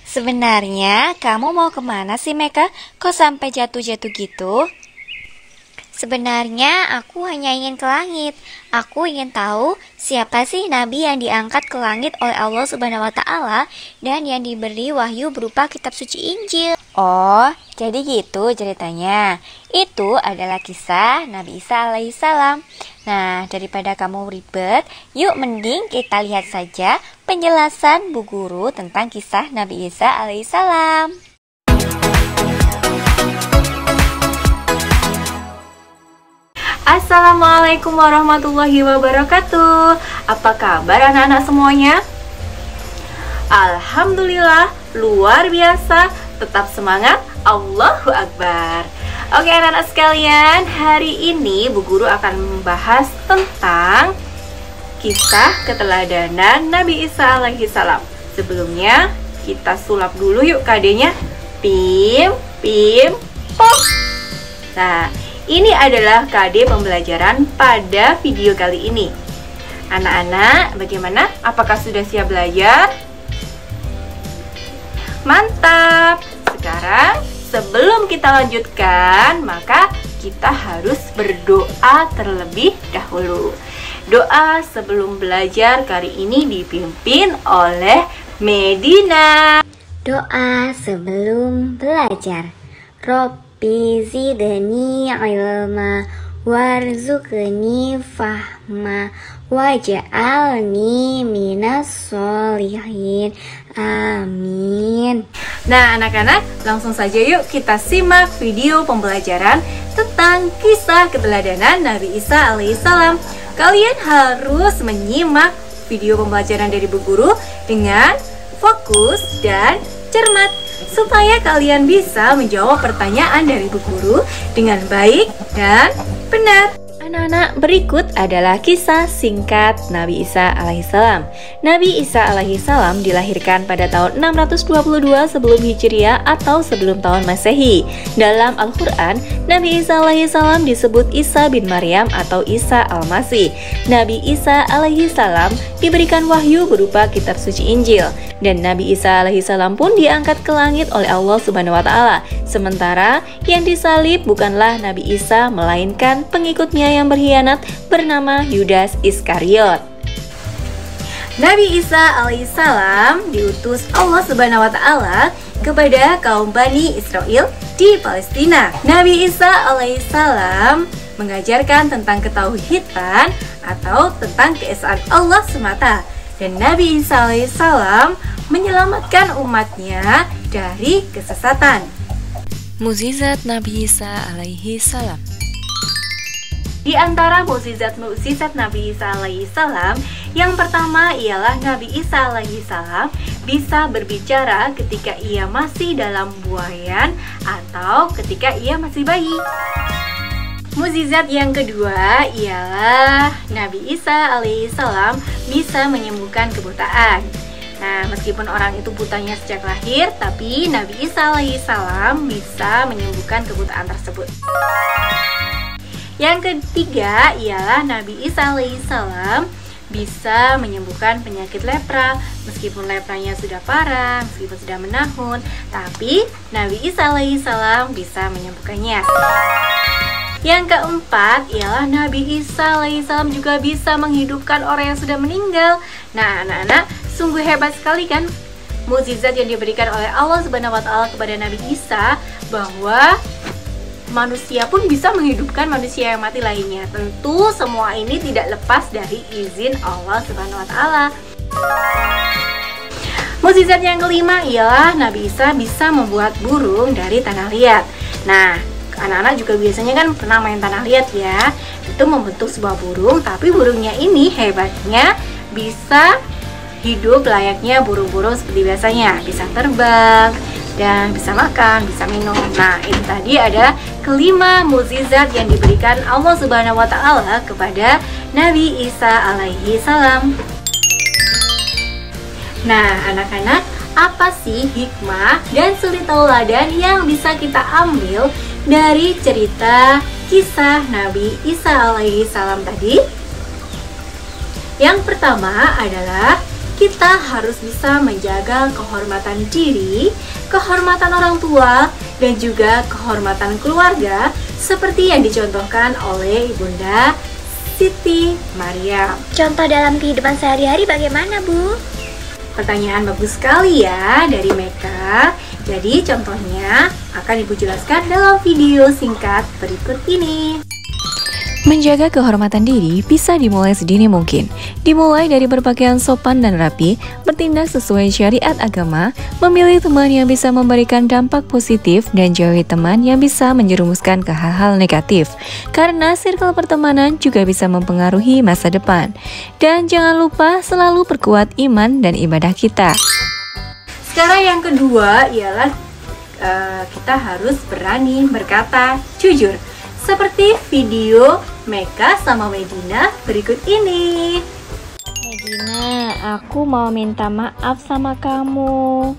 Sebenarnya kamu mau kemana sih, Meka? Kok sampai jatuh-jatuh gitu? Sebenarnya aku hanya ingin ke langit. Aku ingin tahu siapa sih nabi yang diangkat ke langit oleh Allah Subhanahu wa taala dan yang diberi wahyu berupa kitab suci Injil. Oh, jadi gitu ceritanya. Itu adalah kisah Nabi Isa alaihissalam. Nah, daripada kamu ribet, yuk mending kita lihat saja penjelasan Bu Guru tentang kisah Nabi Isa alaihissalam. Assalamualaikum warahmatullahi wabarakatuh. Apa kabar anak-anak semuanya? Alhamdulillah, luar biasa. Tetap semangat, Allahu Akbar. Oke anak-anak sekalian, hari ini Bu Guru akan membahas tentang kisah keteladanan Nabi Isa alaihissalam. Sebelumnya, kita sulap dulu yuk KD-nya. Pim, pim, pop. Nah, ini adalah KD pembelajaran pada video kali ini. Anak-anak, bagaimana? Apakah sudah siap belajar? Mantap! Sekarang, sebelum kita lanjutkan, maka kita harus berdoa terlebih dahulu. Doa sebelum belajar kali ini dipimpin oleh Medina. Doa sebelum belajar. Rabbi zidni ilma warzuqni fahma waj'alni minas sholihin. Amin. Nah anak-anak, langsung saja yuk kita simak video pembelajaran tentang kisah keteladanan Nabi Isa alaihissalam. Kalian harus menyimak video pembelajaran dari Bu Guru dengan fokus dan cermat, supaya kalian bisa menjawab pertanyaan dari Bu Guru dengan baik dan benar. Anak-anak, berikut adalah kisah singkat Nabi Isa alaihissalam. Nabi Isa alaihissalam dilahirkan pada tahun 622 sebelum Hijriah atau sebelum tahun Masehi. Dalam Al-Quran, Nabi Isa alaihissalam disebut Isa bin Maryam atau Isa al-Masih. Nabi Isa alaihissalam diberikan wahyu berupa kitab suci Injil. Dan Nabi Isa alaihissalam pun diangkat ke langit oleh Allah Subhanahu wa taala. Sementara yang disalib bukanlah Nabi Isa, melainkan pengikutnya yang berkhianat bernama Yudas Iskariot. Nabi Isa alaihissalam diutus Allah Subhanahu wa taala kepada kaum Bani Israel di Palestina. Nabi Isa alaihissalam mengajarkan tentang ketauhidan atau tentang keesaan Allah semata. Dan Nabi Isa alaihissalam menyelamatkan umatnya dari kesesatan. Mukjizat Nabi Isa alaihissalam. Di antara mukjizat Nabi Isa alaihissalam, yang pertama ialah Nabi Isa alaihissalam bisa berbicara ketika ia masih dalam buayan atau ketika ia masih bayi. Mukjizat yang kedua ialah Nabi Isa alaihissalam bisa menyembuhkan kebutaan. Nah, meskipun orang itu butanya sejak lahir, tapi Nabi Isa alaihissalam bisa menyembuhkan kebutaan tersebut. Yang ketiga ialah Nabi Isa alaihissalam bisa menyembuhkan penyakit lepra. Meskipun lepranya sudah parah, meskipun sudah menahun, tapi Nabi Isa alaihissalam bisa menyembuhkannya. Yang keempat ialah Nabi Isa alaihissalam juga bisa menghidupkan orang yang sudah meninggal. Nah anak-anak, sungguh hebat sekali kan mukjizat yang diberikan oleh Allah Subhanahu wa taala kepada Nabi Isa, bahwa manusia pun bisa menghidupkan manusia yang mati lainnya. Tentu semua ini tidak lepas dari izin Allah Subhanahu wa taala. Mukjizat yang kelima ialah Nabi Isa bisa membuat burung dari tanah liat. Nah, anak-anak juga biasanya kan pernah main tanah liat ya. Itu membentuk sebuah burung, tapi burungnya ini hebatnya bisa hidup layaknya burung-burung seperti biasanya. Bisa terbang dan bisa makan, bisa minum. Nah, ini tadi ada kelima mukjizat yang diberikan Allah Subhanahu wa taala kepada Nabi Isa alaihi salam. Nah, anak-anak, apa sih hikmah dan suri tauladan yang bisa kita ambil dari cerita kisah Nabi Isa alaihi salam tadi? Yang pertama adalah kita harus bisa menjaga kehormatan diri, kehormatan orang tua, dan juga kehormatan keluarga seperti yang dicontohkan oleh Ibunda Siti Maryam. Contoh dalam kehidupan sehari-hari bagaimana, Bu? Pertanyaan bagus sekali ya dari Meka. Jadi contohnya akan Ibu jelaskan dalam video singkat berikut ini. Menjaga kehormatan diri bisa dimulai sedini mungkin. Dimulai dari berpakaian sopan dan rapi, bertindak sesuai syariat agama, memilih teman yang bisa memberikan dampak positif, dan jauhi teman yang bisa menjerumuskan ke hal-hal negatif. Karena circle pertemanan juga bisa mempengaruhi masa depan. Dan jangan lupa selalu perkuat iman dan ibadah kita. Sekarang yang kedua ialah kita harus berani berkata jujur. Seperti video Meka sama Medina berikut ini. Medina, aku mau minta maaf sama kamu.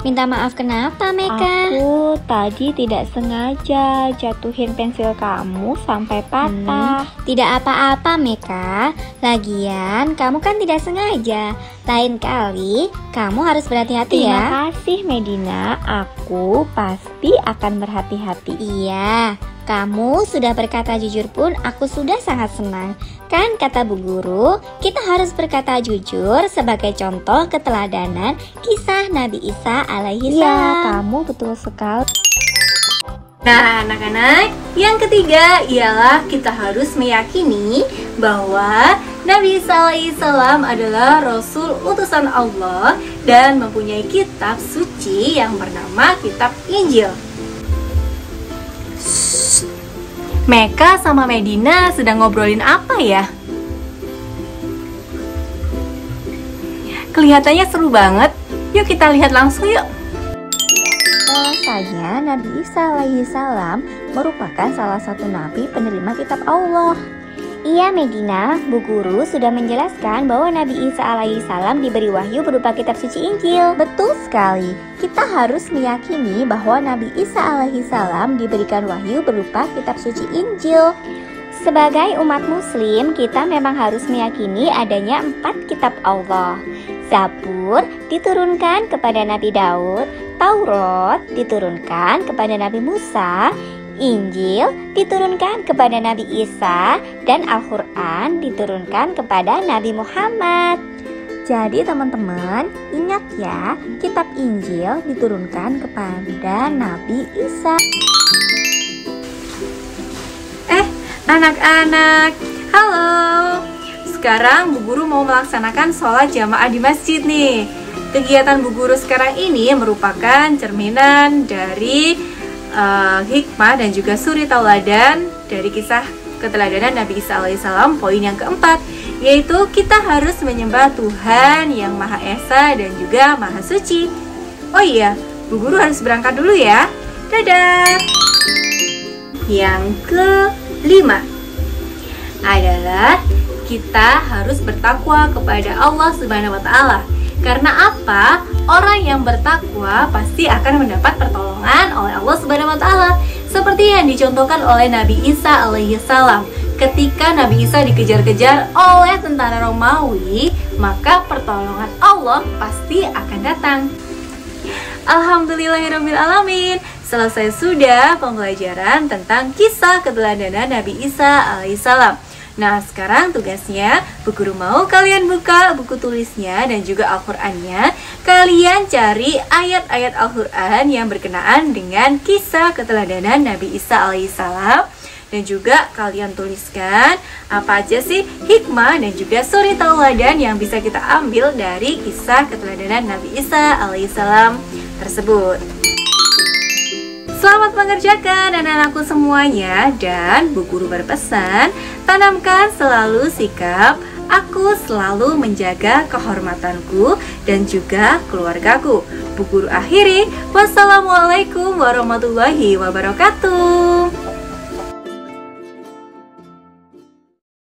Minta maaf kenapa, Meka? Aku tadi tidak sengaja jatuhin pensil kamu sampai patah. Tidak apa-apa, Meka. Lagian, kamu kan tidak sengaja. Lain kali, kamu harus berhati-hati ya. Terima kasih, Medina. Aku pasti akan berhati-hati. Iya, kamu sudah berkata jujur pun aku sudah sangat senang. Kan kata Bu Guru, kita harus berkata jujur sebagai contoh keteladanan kisah Nabi Isa alaihi salam. Iya, kamu betul sekali. Nah anak-anak, yang ketiga ialah kita harus meyakini bahwa Nabi Isa alaihi salam adalah Rasul utusan Allah dan mempunyai kitab suci yang bernama kitab Injil. Meka sama Medina sedang ngobrolin apa ya? Kelihatannya seru banget. Yuk kita lihat langsung yuk. Bahwasanya Nabi Isa alaihi salam merupakan salah satu nabi penerima kitab Allah. Iya Medina, Bu Guru sudah menjelaskan bahwa Nabi Isa alaihi salam diberi wahyu berupa kitab suci Injil. Betul sekali, kita harus meyakini bahwa Nabi Isa alaihi salam diberikan wahyu berupa kitab suci Injil. Sebagai umat muslim, kita memang harus meyakini adanya 4 kitab Allah. Zabur diturunkan kepada Nabi Daud, Taurat diturunkan kepada Nabi Musa, Injil diturunkan kepada Nabi Isa, dan Al-Quran diturunkan kepada Nabi Muhammad. Jadi teman-teman, ingat ya, kitab Injil diturunkan kepada Nabi Isa. Anak-anak, halo. Sekarang Bu Guru mau melaksanakan sholat jamaah di masjid nih. Kegiatan Bu Guru sekarang ini merupakan cerminan dari hikmah dan juga suri tauladan dari kisah keteladanan Nabi Isa alaihissalam. Poin yang keempat, yaitu kita harus menyembah Tuhan yang Maha Esa dan juga Maha Suci. Oh iya, Bu Guru harus berangkat dulu ya. Dadah. Yang kelima adalah kita harus bertakwa kepada Allah Subhanahu wa Ta'ala. Karena apa? Orang yang bertakwa pasti akan mendapat pertolongan oleh Allah Subhanahu wa Ta'ala, seperti yang dicontohkan oleh Nabi Isa alaihi salam. Ketika Nabi Isa dikejar-kejar oleh tentara Romawi, maka pertolongan Allah pasti akan datang. Alhamdulillahirabbil alamin. Selesai sudah pembelajaran tentang kisah keteladanan Nabi Isa alaihissalam. Nah sekarang tugasnya Bu Guru mau kalian buka buku tulisnya dan juga Al-Qur'annya. Kalian cari ayat-ayat Al-Qur'an yang berkenaan dengan kisah keteladanan Nabi Isa alaihissalam. Dan juga kalian tuliskan apa aja sih hikmah dan juga suri tauladan yang bisa kita ambil dari kisah keteladanan Nabi Isa alaihissalam tersebut. Selamat mengerjakan anak-anakku semuanya. Dan Bu Guru berpesan, tanamkan selalu sikap aku selalu menjaga kehormatanku dan juga keluargaku. Bu Guru akhiri, wassalamualaikum warahmatullahi wabarakatuh.